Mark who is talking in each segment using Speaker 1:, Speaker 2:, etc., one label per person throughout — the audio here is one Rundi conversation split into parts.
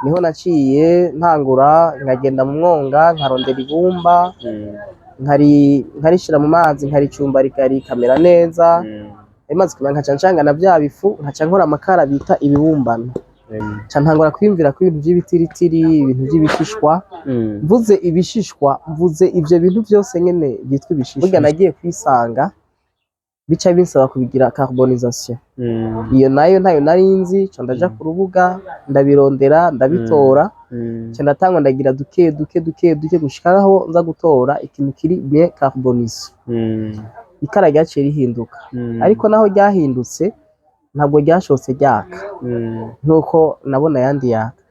Speaker 1: niho naciye ntangura nkagenda mu mwonga nkarondera ibumba nkarishira mu mazi nkaricumba rikamera neza maze kumenya nkaca ncanga na vya bifu nkaca nkora amakara bita ibibumbano ca ntangura kwiyumvira ko ibintu vy'ibitiritiri ibintu vy'ibishishwa mvuze ibishishwa mvuze ivyo bintu vyose nyene byitwa ibishishwa burya nagiye kwisanga bica binsaba kubigira carbonisation iyo nayo ntayo narinzi ca ndaja ku rubuga ndabirondera ndabitora ca ndatangwa ndagira duke gushikaho nza gutora ikintu kiri bien carbonisé ikara ryaciye rihinduka ariko naho ryahindutse ntabwo ryashotse ryaka nkuko nabona yandi yaka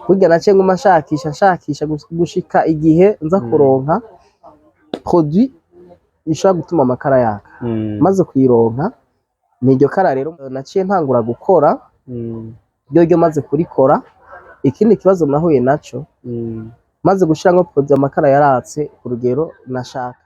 Speaker 1: burya naciye nguma nshakisha gushika igihe nza kuronka produit ishobora gutuma amakara yaka maze kuyironka niryo kara rero naciye ntangura gukora ryo maze kurikora ikindi kibazo nahuye naco maze gushiramwo produit amakara yaratse ku rugero nashaka.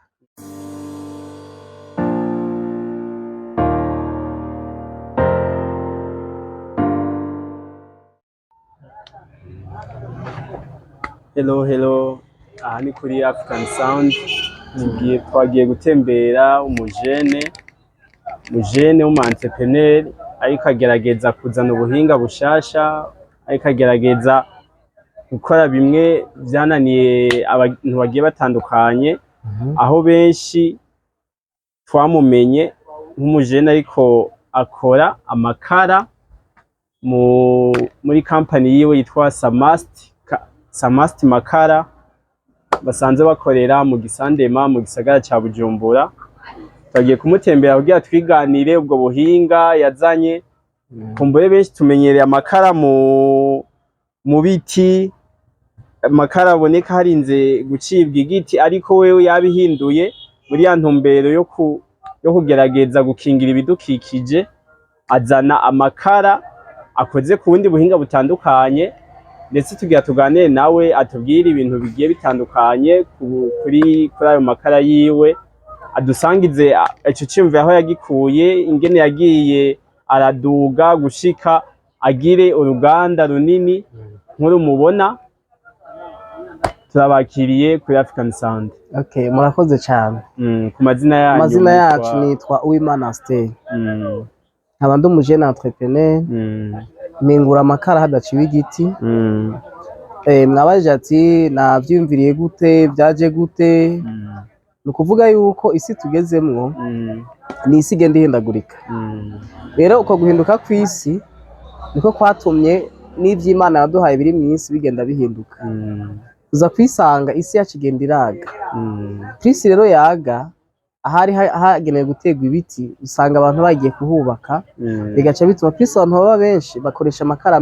Speaker 2: Hello, aha ni kuri African Sound. Twagiye gutembera umujene w'umu-entrepreneur ariko agerageza kuzana ubuhinga bushasha, ariko agerageza gukora bimwe vyananiye abantu bagiye batandukanye, aho benshi twamumenye nk'umujene ariko akora amakara muri company yiwe yitwa Samast Makara, basanze bakorera mu Gisandema mu gisagara ca Bujumbura. Twagiye kumutembera kugira twiganire ubwo buhinga yazanye. Kumbure benshi tumenyereye amakara mu biti, amakara aboneka harinze gucibwa igiti, ariko wewe yabihinduye muri ya ntumbero yo kugerageza gukingira ibidukikije, azana amakara akoze ku bundi buhinga butandukanye, ndetse tugira tuganire nawe atubwire ibintu bigiye bitandukanye kuri ayo makara yiwe, adusangize ico ciyumviro aho yagikuye, ingene yagiye araduga gushika agire uruganda runini nkuru mubona. Turabakiriye kuri African Sound.
Speaker 1: Okay, murakoze cyane.
Speaker 2: Ku mazina yanyu?
Speaker 1: Amazina yacu nitwa Uwimana Stella. Nkaba ndi umujene entrepreneur. Mpingura amakara hadaciwe igiti. Mwabaje ati navyumviriye gute, byaje gute? Ni ukuvuga yuko isi tugezemwo ni isi igenda ihindagurika. Rero uko guhinduka kw'isi niko kwatumye n'ivy'Imana yaduhaye biri mw'isi bigenda bihinduka. Uza kwisanga isi yacu igenda iraga. Kw'isi rero yaga, ahari hagenewe guterwa ibiti, usanga abantu bagiye kuhubaka, bigaca bituma kw'isi abantu baba benshi bakoresha amakara,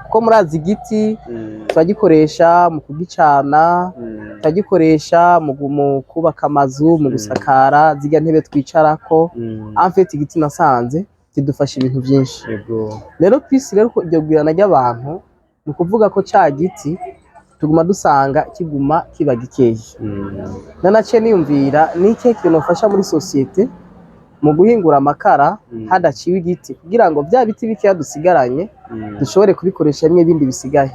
Speaker 1: kuko murazi igiti turagikoresha mu kugicana, turagikoresha mu kubaka amazu, mu gusakara zirya ntebe twicarako. En fait igiti nasanze kidufasha ibintu byinshi. Rero kw'isi rero iryo gwirana ry'abantu, ni ukuvuga ko ca giti tuguma dusanga kiguma kiba gikeyi. Nanaciye niyumvira ni ikihe kintu nofasha muri societe mu guhingura amakara hadaciwe igiti, kugira ngo bya biti bikeya dusigaranye dushobore kubikoresha bimwe bindi bisigaye.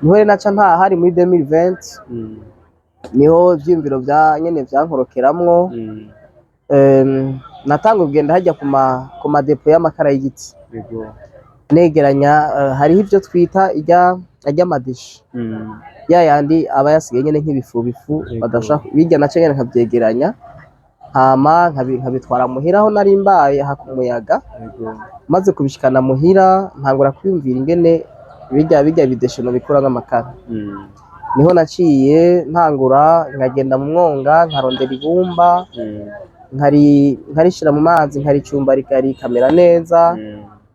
Speaker 1: Niho rero naca hari muri 2020 niho ivyiyumviro nyene vyankorokeramwo. Natanga kugenda hajya ku madepo y'amakara y'igiti, negeranya hariho ivyo twita ajya amadeshi, yayandi aba yasigaye nyene nk'ibifu badashaka bijya nace nyene nkavyegeranya, hama nkabitwara muhira aho nari mbaye hakumuyaga. Maze kubishikana muhira ntangura kwiyumvira ingene bijya bideshino bikura nk'amakara. Niho naciye ntangura nkagenda mu mwonga nkarondera ibumba, nkarishira mu mazi nkaricumba rikamera neza.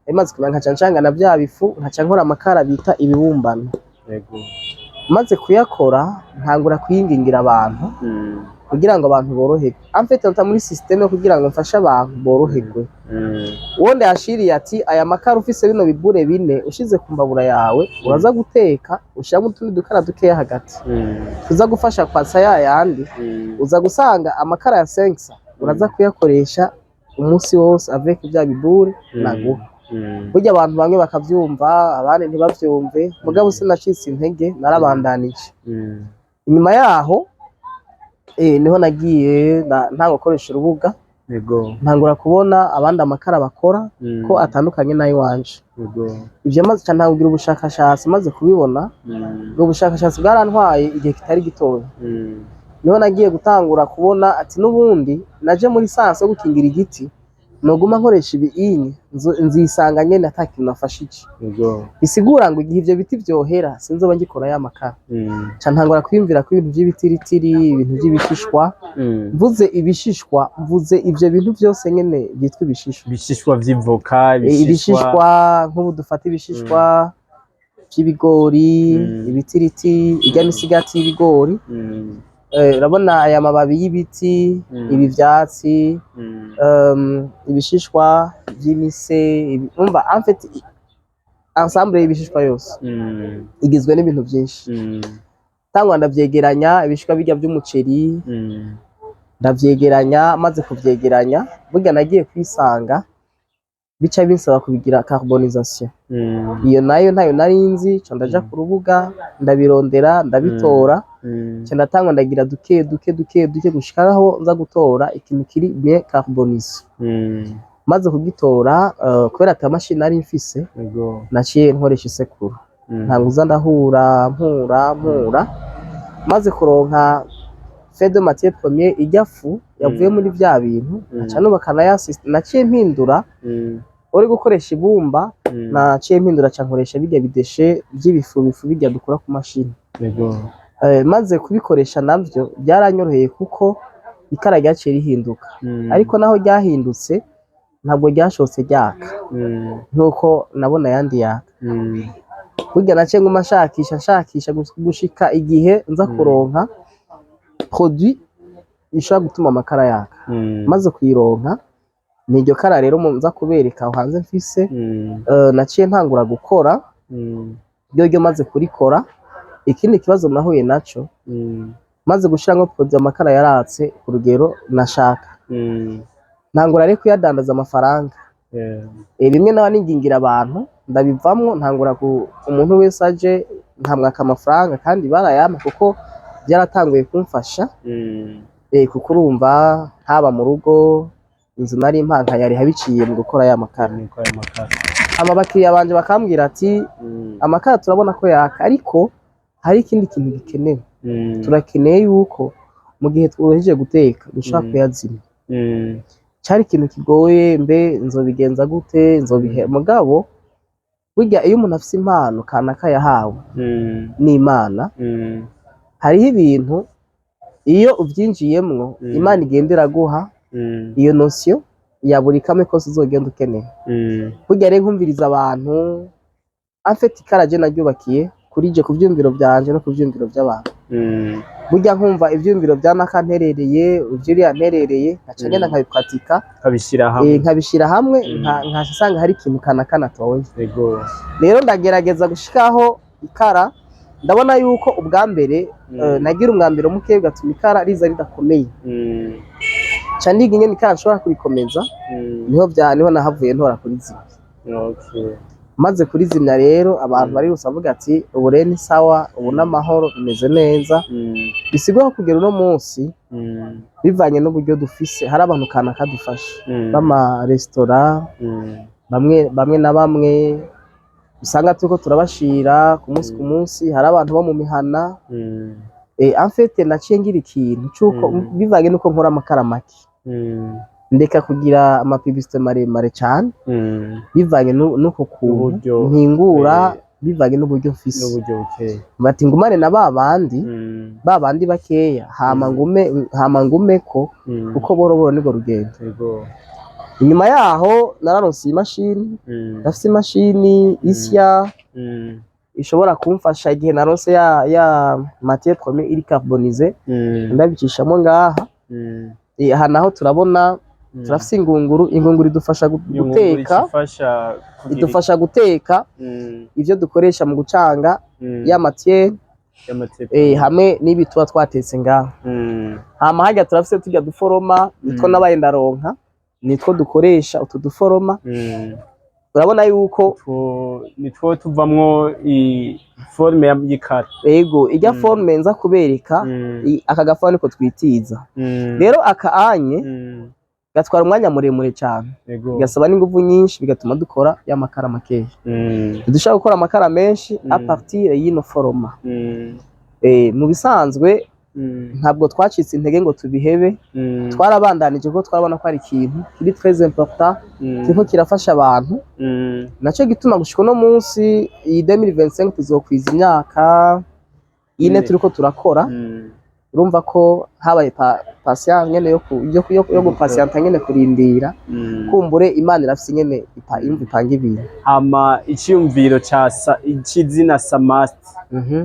Speaker 1: Maze kumenya nkaca ncanga na vya bifu nkaca nkora amakara bita ibibumbano. Maze kuyakora ntangura kuyingingira abantu kugira ngo abantu boroherwe. En fait nta muri systeme kugira ngo mfashe abantu boroherwe. Wonde yashiriye ati aya makara ufise bino bibure bine ushize ku mbabura yawe uraza guteka ushiramo utundi dukara dukeya hagati, uza gufasha kwatsa yayandi, uza gusanga amakara ya 5 uraza kuyakoresha umunsi wose avec bya bibure naguha. burya abantu bamwe bakavyumva abandi ntibavyumve mugabo sinacitse intege narabandanije inyuma yaho niho nagiye nta gukoresha urubuga ntangura kubona abandi amakara bakora ko atandukanye nayo wanje ivyo maze cyane ntangira ubushakashatsi maze kubibona ubwo bushakashatsi bwarantwaye igihe kitari gitoya niho nagiye gutangura kubona ati n'ubundi naje muri sanse yo gukingira igiti noguma nkoresha ibinyi nzisanga nyene atakintu nafashije bisigura ngo igihe ivyo biti vyohera sinzoba ngikora ya makara ca ntangura kwiyumvira ko ibintu vy'ibitiritiri ibintu vy'ibishishwa mvuze ibishishwa mvuze ivyo bintu vyose nyene byitwa
Speaker 2: ibishishwa vy'ivoka
Speaker 1: ibishishwa nk'ubu dufata ibishishwa vy'ibigori ibitiriti irya misigati y'ibigori urabona aya mababi y'ibiti ibi vyatsi ibishishwa vy'imise umva en fait ensemble y'ibishishwa yose igizwe n'ibintu byinshi tangwa ndavyegeranya ibishishwa bijya by'umuceri ndavyegeranya maze kuvyegeranya burya nagiye kwisanga bica binsaba kubigira carbonisation iyo nayo ntayo narinzi cyo ndaja ku rubuga ndabirondera ndabitora cyo ndatangwa ndagira duke gushikaho nza gutora ikintu kiri bien carbonisé maze kugitora kubera ata machine ari mfise naciye nkoresha isekuru ntabwo uza ndahura mpura maze kuronka fait de matière première ijya fu yavuye muri bya bintu aca nubakana ya system naciye mpindura uri gukoresha ibumba naciye mpindura ca nkoresha bijya bideshe by'ibifu bijya dukora ku mashini maze kubikoresha navyo byaranyoroheye kuko ikara ryaciye rihinduka ariko naho ryahindutse ntabwo ryashotse ryaka nkuko nabona yandi yaka burya naciye nguma nshakisha gushika igihe nza kuronka produit ishobora gutuma amakara yaka maze kuyironka niryo kara rero nza kubereka aho hanze mfise naciye ntangura gukora ryo maze kurikora ikindi kibazo nahuye naco maze gushiramo produit amakara yaratse ku rugero nashaka ntangura rero kuyadandaza amafaranga rimwe naba ningingira abantu ndabivamwo ntangura umuntu wese aje nkamwaka amafaranga kandi barayama kuko byaratanguye kumfasha kuko urumva haba mu rugo inzu nari impanka yari habiciye mu gukora ya makara abakiriya banje bakambwira ati amakara turabona ko yaka ariko hari ikindi kintu gikenewe turakeneye yuko mu gihe twoheje guteka dushaka kuyazimya cyari ikintu kigoye mbe nzobigenza gute mugabo burya iyo umuntu afise impano kanaka yahawe n'Imana hariho ibintu iyo uvyinjiyemwo Imana igendera guha iyo notion ya buri kamwe kose uzogenda ukeneye burya rero nkumviriza abantu afite ikaraje naryubakiye kuri je kuvyumviro byanje no kuvyumviro by'abantu burya nkumva ivyumviro byanakanterereye ivyo yanterereye nacanye nkabipratika nkabishira hamwe nkasanga hari ikintu kanaka natoye rero ndagerageza gushikaho ikara ndabona yuko ubwa mbere nagira umwambiro muke gatuma ikara riza ridakomeye cyane ingene ikara nshobora kurikomeza niho nahavuye ntora kuri zimwe maze kurizimya rero abantu bari rusavuga ati ubu rero ni sawa ubu n'amahoro bimeze neza bisigwaho kugera uno munsi bivanye n'uburyo dufise hari abantu kanaka dufasha bama restaurant bamwe na bamwe usanga turiko turabashira ku munsi hari abantu bo mu mihana en fait naciye ngira ikintu cyuko bivanye nuko nkora amakara make ndeka kugira amapibiste maremare cyane bivanye nuko kuntu mpingura bivanye n'uburyo mfise bati ngumane na babandi bakeya hama ngume ko uko boroboro nigo rugendo inyuma yaho nararonse imashini ndafise imashini isya ishobora kumfasha igihe naronse ya matière première iri carbonisée ndabicishamo ngaha aha naho turabona turafise ingunguru idufasha guteka idufasha guteka ivyo dukoresha mu gucanga ya matière hamwe n'ibituba twatetse ngaho hama hajya turafise tujya duforoma nitwo nabaye ndaronka nitwo dukoresha utu duforoma urabona yuko
Speaker 2: nitwo tuvamwo forme y'ikara.
Speaker 1: Ego ijya forme nza kubereka aka gafa niko twitiza. Rero aka anye gatwara umwanya muremure cyane, gasaba n'ingufu nyinshi, bigatuma dukora y'amakara makeya. Dushaka gukora amakara menshi a partir y'ino foroma. Mu bisanzwe ntabwo twacitse intege ngo tubihebe, twarabandanije ko twarabona ko ari ikintu kiri très important kiko kirafasha abantu. Naco gituma gushika no munsi iyi 2025 tuzokwiza imyaka ine turiko turakora. Urumva ko habaye patient nyene yo gupatienta nyene kurindira kumbure Imana irafise nyene ipanga ibintu.
Speaker 2: Hama icyumviro c'izina Samast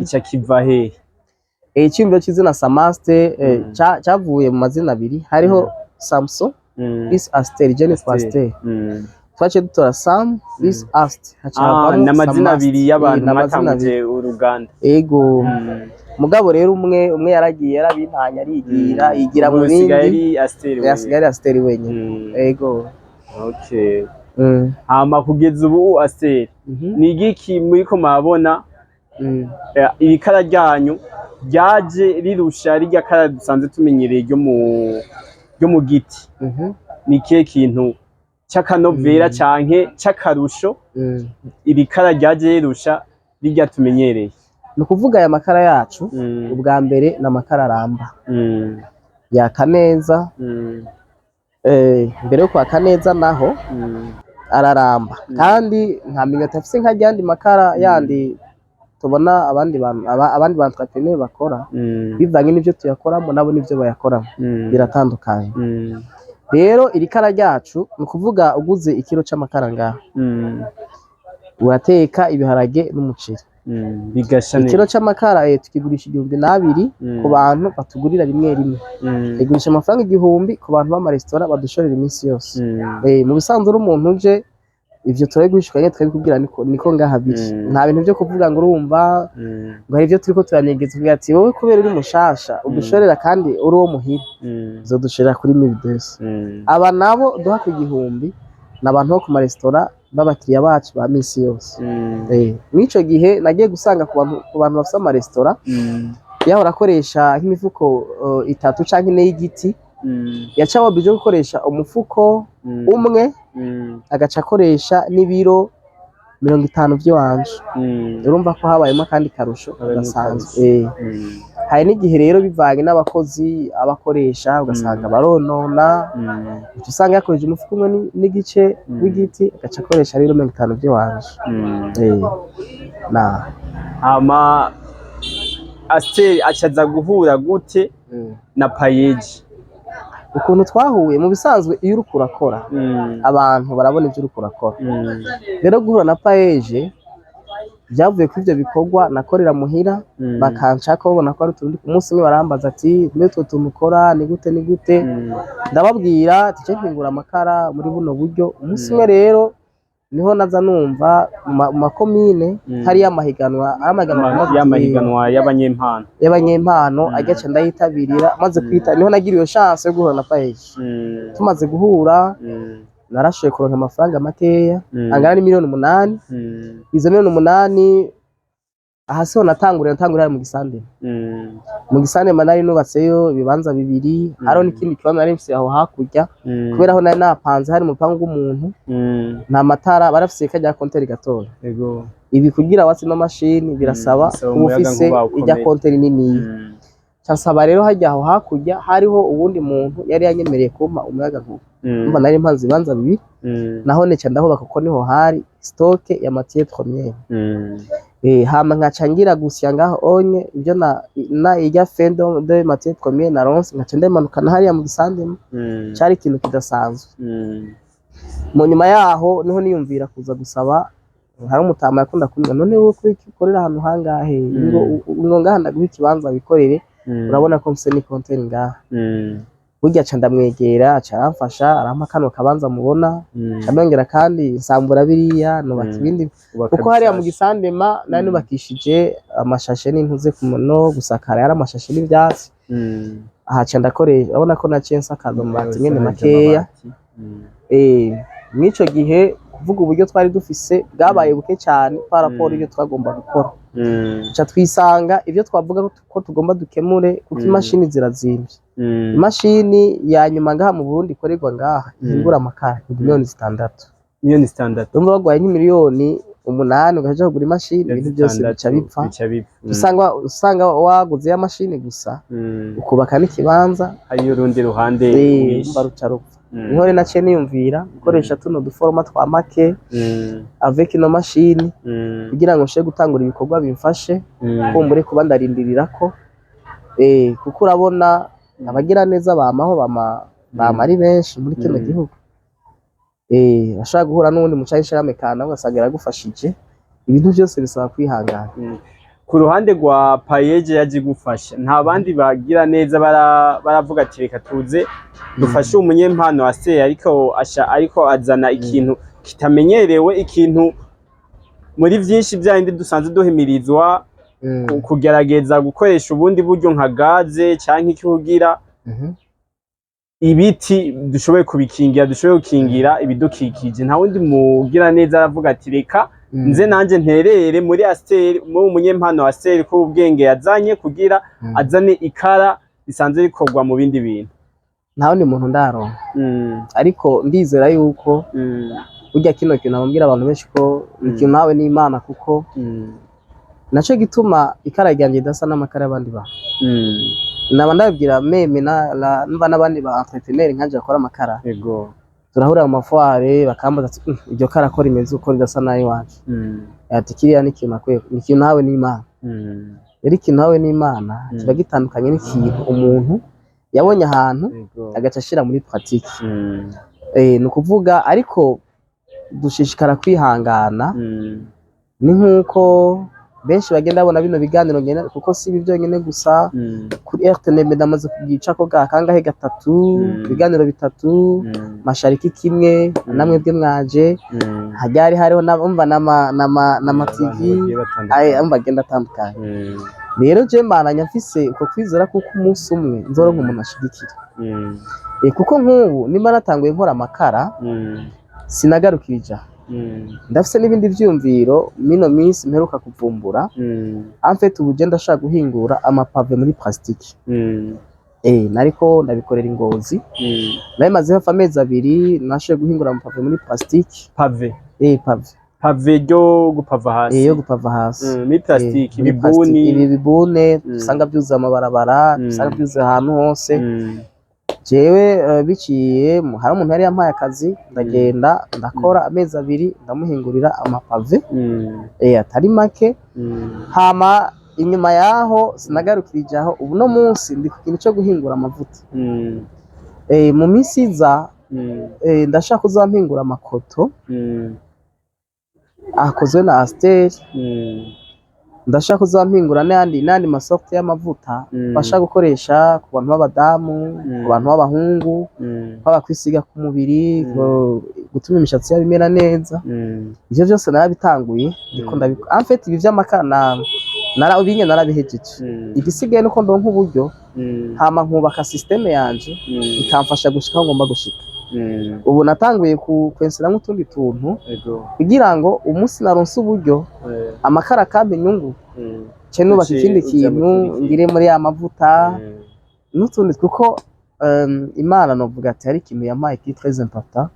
Speaker 2: ica kiva hehe?
Speaker 1: Icyumviro c'izina Samast cyavuye mu mazina abiri, hariho Samson is Aster, Jenny Pasteur. Twace dutora Sam is Ast,
Speaker 2: n'amazina abiri y'abantu batanguje uruganda.
Speaker 1: Ego mugabo rero umwe yaragiye yarabintanya arigira yigira mu bindi, yasigaye Aster wenyine. Ego
Speaker 2: okay. Hama kugeza ubu Aster ni igiki muriko mabona ibikara ryanyu ryaje rirusha rirya kara dusanze tumenyereye ryo mu giti? Ni kihe kintu cy'akanovera canke cy'akarusho ibikara ryaje rirusha rirya tumenyereye?
Speaker 1: Ni ukuvuga aya makara yacu ubwa mbere na makara aramba, yaka neza. Mbere yo kwaka neza naho araramba, kandi nta minyota afise nk'ayandi makara yandi tubona abandi bantu bakora, bivanye n'ivyo tuyakoramo nabo n'ivyo bayakoramo biratandukanye. Rero iri kara ryacu ni ukuvuga uguze ikiro c'amakara ngaha urateka ibiharage n'umuceri
Speaker 2: bigasha neza.
Speaker 1: Ikiro c'amakara tukigurisha 2,200 ku bantu batugurira rimwe rimwe, igurisha amafaranga 1,000 ku bantu b'amaresitora badushorera iminsi yose. Mu bisanzwe uri umuntu uje ivyo turabigushikanye twabikubwira niko ngaha biri. Nta bintu byo kuvuga ngo urumva ngo hari ivyo turiko turanegeza kugira ati wowe kubera uri mushasha udushorera kandi uri wo muhira uzodushorera kuri 1,200. Aba nabo duha ku 1,000 n'abantu bo ku maresitora b'abakiriya bacu ba minsi yose. Mwico gihe nagiye gusanga ku bantu bafite amaresitora yahora akoresha nk'imifuko 3 canke 4 y'igiti, yaca wabije gukoresha umufuko umwe agaca akoresha n'ibiro 50 by'iwanje. Urumva ko habayemo kandi karusho gasanzwe. Hari n'igihe rero bivanye n'abakozi abakoresha ugasanga baronona, usanga yakoresha umufuko umwe n'igice w'igiti agaca akoresha rero 50 by'iwanje.
Speaker 2: Hama Aster acaza guhura gute na Payeji?
Speaker 1: Ukuntu twahuye mu bisanzwe iyo uri kurakora abantu barabona ivyo uri kurakora. Rero guhura na Payeji byavuye kuri ivyo bikorwa nakorera muhira, bakanshaka babona ko ari utundi. Umunsi umwe barambaza ati mbe tuntu ukora ni gute, ndababwira ati cyo mpingura amakara muri buno buryo. Umunsi umwe rero niho naza numva mu makomine hari y'amahiganwa y'abanyempano agace ndayitabirira, maze kwita niho nagira iyo chance yo guhura na Payeji. Tumaze guhura narashoye kuronka amafaranga makeya angana ni 8,000,000. Izo 8,000,000 ahasiho natangurira mu Gisandema. Mu Gisandema nari nubatseyo ibibanza 2, haro n'ikindi kibanza nari mfise aho hakurya, kubera aho nari napanze hari mu rupangu rw'umuntu nta matara barafise kajya konteri gatoya. Ibi kugira wasima mashini birasaba ubufise ijya konteri nini. Cansaba rero hajya aho hakurya hariho uwundi muntu yari yanyemereye kumpa umuyaga nkuba. Umva nari mpanze ibibanza 2, naho neca ndahubaka kuko niho hari stock ya matière première. Hama nkaca ngira gusya ngaho onye ibyo na ijya fendo de matière première na ronse, nkaca ndamanukana hariya mu Gisandema. Cari ikintu kidasanzwe. Mu nyuma yaho niho niyumvira kuza gusaba, hari umutama yakunda kumbwira none wowe kwikorera ahantu hangahe ngo ngaha ndaguha ikibanza bikorere, urabona ko mfise ni konteri ngaha. Burya ca ndamwegera aca aramfasha arampa kano kabanza mubona, ndongera kandi nsambura biriya nubaka ibindi kuko hariya mu Gisandema nari nubakishije amashashe n'intuze ku muno gusakara yari amashashe n'ivyatsi. Aha ca ndakoresha urabona ko naciye nsakaza amabati nyene makeya. Mwico gihe kuvuga uburyo twari dufise bwabaye buke cyane par rapport ibyo twagomba gukora ca twisanga ibyo twavuga ko tugomba dukemure kuko imashini zirazimvye imashini ya nyuma ngaha mu Burundi ikorerwa ngaha ihingura amakara miliyoni 6
Speaker 2: miliyoni 6
Speaker 1: urumva bagwaye nk'imiliyoni 8 ugaja kugura imashini ibintu byose bica bipfa usanga waguze ya mashini gusa ukubaka n'ikibanza
Speaker 2: hariyo urundi ruhande
Speaker 1: baruca rupfa niho rero naciye niyumvira gukoresha tuno duforoma twa make avec ino mashini kugira ngo nshobore gutangura ibikorwa bimfashe kumbure kuba ndarindirira ko kuko urabona abagira neza bamaho bama ari benshi muri kino gihugu bashaka guhura n'ubundi mucayishirame kana ugasanga yaragufashije ibintu byose bisaba kwihangana.
Speaker 2: Ku ruhande rwa payeje yaje gufasha nta bandi bagira neza baravuga ati reka tuze dufashe umunyempano ase ariko azana ikintu kitamenyerewe, ikintu muri byinshi byandi dusanzwe duhimirizwa kugerageza gukoresha ubundi buryo nka gaze cyangwa ikihugira ibiti dushoboye kubikingira, dushoboye gukingira ibidukikije. Nta wundi mugira neza aravuga ati reka nze nanje nterere muri Astel, mu munyempano Astel ko ubwenge yazanye kugira azane ikara risanzwe rikorwa mu bindi bintu.
Speaker 1: Nta wundi muntu ndaronka ariko ndizera yuko burya kino kintu nababwira abantu benshi ko ikintu nawe ni Imana, kuko naco gituma ikara ryanje dasa n'amakara y'abandi bantu. Naba ndabwira meme mba n'abandi ba entrepreneur nkanje bakora amakara, yego turahurira mu mafoire bakambaza ati iryo kara ko rimeze uko ridasa nayo wacu ati kiriya ni ikintu akwiye, ni ikintu nawe ni Imana. Rero ikintu nawe ni Imana kiba gitandukanye n'ikintu umuntu yabonye ahantu agaca ashira muri pratique. Ni ukuvuga ariko dushishikara kwihangana, ni nkuko benshi bagenda babona bino biganiro ngene, kuko si ibyo nyene gusa kuri RTNB ndamaze kugica ko kangahe gatatu biganiro bitatu mashariki kimwe namwe bwe mwaje hajyari hariho nabumva nama TV amba genda atandukanye. Rero je mbananya mfise uko kwizera kuko umunsi umwe nzoronka umuntu ashigikira, kuko nk'ubu nimba natanguye nkora amakara sinagarukirija ndafise n'ibindi vyumviro mino minsi mperuka kuvumbura amfete ubuje ndashaka guhingura amapave muri plastique. Nariko ndabikorera Ingozi nabimaze hafi amezi 2 nashoboye guhingura amapave muri plastique. Pave ryo gupava hasi, yo gupava hasi muri plastique, ibibune usanga byuza amabarabara, usanga byuza ahantu hose. Jewe biciye hari umuntu yari yampaye akazi ndagenda ndakora amezi 2 ndamuhingurira amapave atari make. Hama inyuma yaho sinagarukirije aho, ubu no munsi ndi ku kintu cyo guhingura amavuta. Mu minsi iza ndashaka kuzampingura amakoto akozwe na Astel, ndashaka kuzampingura n'andi masorte y'amavuta bashaka gukoresha ku bantu b'abadamu, ku bantu b'abahungu, babakwisiga ku mubiri, gutuma imishatsi yabo imera neza. Ivyo byose narabitanguye ndiko ndabikora. Amfete ibi vy'amakana ubinye narabihejeje, igisigaye nuko ndonka uburyo hama nkubaka systeme yanje ikamfasha gushika aho ngomba gushika. Ubu natanguye kwensera nk'utundi tuntu kugira ngo umunsi naronse uburyo amakara kambe inyungu cye nubaka ikindi kintu ngire muri ya mavuta n'utundi, kuko Imana novuga ati hari ikintu yampaye qui très important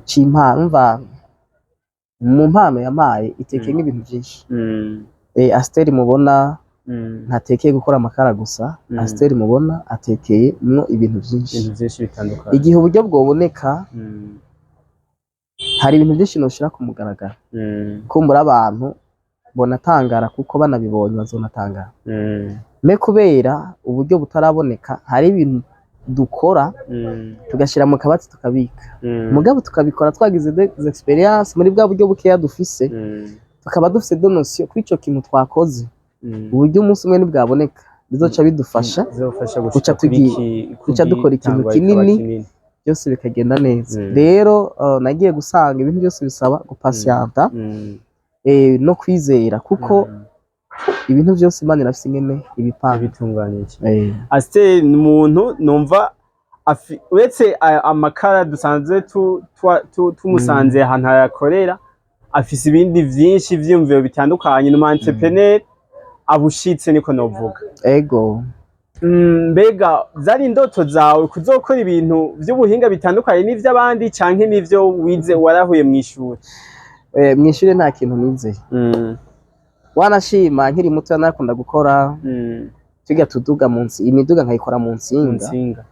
Speaker 1: c'impano. Mva mu mpano yampaye itekeye nk'ibintu byinshi. Astel mubona ntatekeye gukora amakara gusa, Astel mubona atekeye mwo ibintu byinshi bitandukanye. Igihe uburyo bwoboneka hari ibintu byinshi noshira ku mugaragara, kumbura abantu bonatangara kuko banabibonye bazonatangara. Me kubera uburyo butaraboneka hari ibintu dukora tugashira mu kabati tukabika, mugabo tukabikora twagize des experience muri bwa buryo bukeya dufise, tukaba dufise donation kuri ico kintu twakoze. Uburyo umunsi umwe nibwaboneka bizoca bidufasha guca dukora ikintu kinini byose bikagenda neza. Rero nagiye gusanga ibintu byose bisaba gupatienta no kwizera, kuko ibintu byose Imana irafise ingene ibipanga
Speaker 2: bitunganyije. Astel ni umuntu numva uretse amakara dusanzwe tumusanze ahantu hayakorera, afise ibindi vyinshi vyiyumviro bitandukanye, n'umu entrepreneur abushitse niko novuga.
Speaker 1: Ego.
Speaker 2: Mbega zari indoto zawe kuzokora ibintu vy'ubuhinga bitandukanye n'ivy'abandi canke n'ivyo wize warahuye mw'ishuri?
Speaker 1: Mw'ishuri nta kintu nize. Wanashima nkiri muto narakunda gukora tuga tuduga munsi imiduga nkayikora mu nsinga.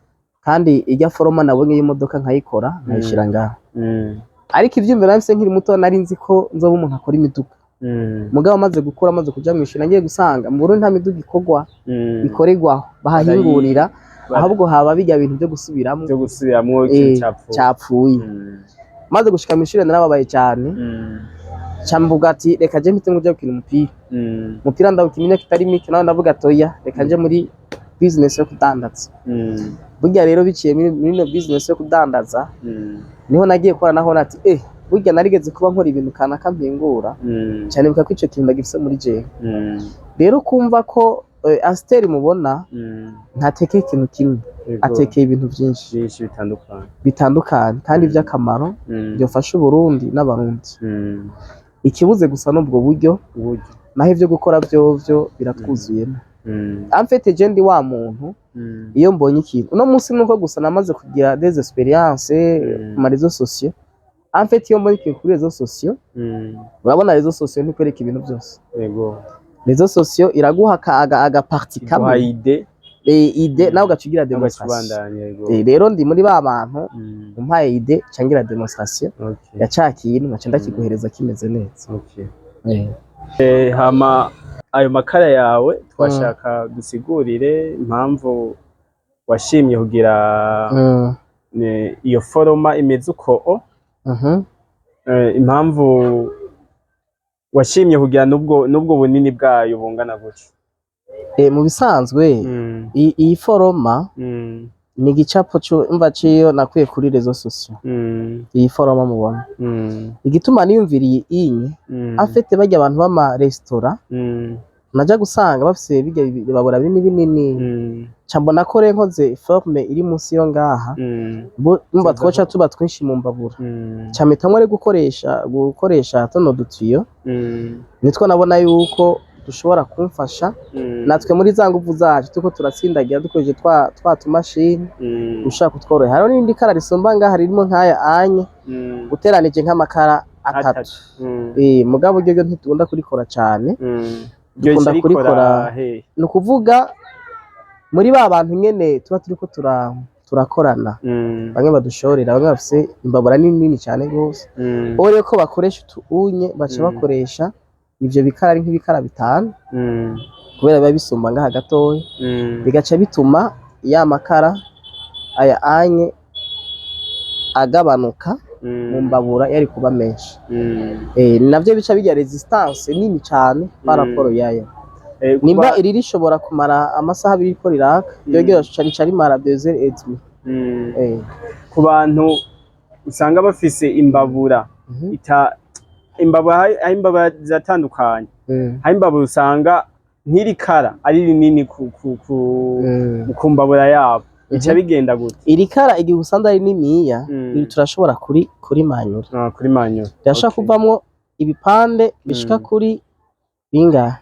Speaker 1: Kandi ijya foroma nabonye y'imodoka nkayikora nkayishira ngaho. Ariko ivyumviro nafise nkiri muto nari nzi ko nzoba umuntu akora imiduga. Mugabo amaze gukura amaze kuja mw'ishuri ngiye gusanga mu Burundi nta miduga ikorwa ikorerwaho bahahingurira, ahubwo haba bijya bintu byo gusubiramwo cyapfuye. Maze gushika mw'ishuri narababaye cyane, camvuga ati reka je mpite nguje gukina umupira ndawukina imyaka itari mike, naho ndavuga toya reka nje muri business yo kudandaza. Burya rero biciye muri no business yo kudandaza niho nagiye kora naho nati burya narigeze kuba nkora ibintu kanaka mpingura cyane, buka kwico kintu ndagifise muri jewe. Rero kumva ko Asiteri mubona ntatekeye ikintu kimwe, atekeye ibintu byinshi bitandukanye kandi by'akamaro byofasha Uburundi n'abarundi. Ikibuze gusa n'ubwo buryo, naho ivyo gukora vyovyo biratwuzuyemo. Amfete je ndi wa muntu iyo mbonye ikintu uno munsi nuko gusa namaze kugira des experiences ku ma réseaux sociaux. Amfete iyo mbonye ikintu kuri réseaux sociaux, urabona réseaux sociaux ntikwereka ibintu byose. Yego. Réseaux sociaux iraguha aga parti kamwe ide nawe ugacugira demonstration. Rero ndi muri ba bantu umpaye ide cangira demonstration ya cakintu ngaca ndakiguhereza kimeze neza.
Speaker 2: Hama ayo makara yawe twashaka dusigurire impamvu washimye kugira iyo foroma imeze uko, impamvu washimye kugira nubwo bunini bwayo bungana gutyo.
Speaker 1: Mu bisanzwe iyi foroma ni igicapo umva ciyo nakuye kuri réseaux sociaux. Iyi foroma mubona igituma niyumviriye inye afite bajya abantu b'ama restaurant naja gusanga bafise bijya babura binini cambona ko renkoze forme iri munsi yo ngaha umva twoca tuba twinshi mu mbabura cametamwe gukoresha tono dutiyo nitwo nabona yuko dushobora kumfasha natwe muri za nguvu zacu tuko turatsindagira dukoje twa tumashini ushaka kutworoha. Hariho n'indi kara risomba ngaha ririmo nkaya anye uteranije nk'amakara atatu. Mugabo ryo ntitunda kurikora cyane, dukunda kurikora ni ukuvuga muri ba bantu nyene tuba turiko turakorana, bamwe badushorera, bamwe bafise imbabura nini cyane gose. Rero ko bakoresha utunye baca bakoresha ivyo bikara ari nk'ibikara bitanu kubera biba bisumba ngaha gatoya, bigaca bituma ya makara aya anye agabanuka mu mbabura yari kuba menshi. Navyo bica bijya resistance nini cyane par rapport yayo. Nimba iri rishobora kumara amasaha abiri ko riraka, ryo rica rimara 2h30.
Speaker 2: Ku bantu usanga bafise imbabura imbabura ziratandukanye. Hari imbabura usanga nk'iri kara ari rinini ku mbabura yabo, bica bigenda gute? Iri
Speaker 1: kara igihe usanga ari niniya turashobora kuri manyura.
Speaker 2: Kuri manyura
Speaker 1: birashaka kuvamwo ibipande bishika kuri bingahe?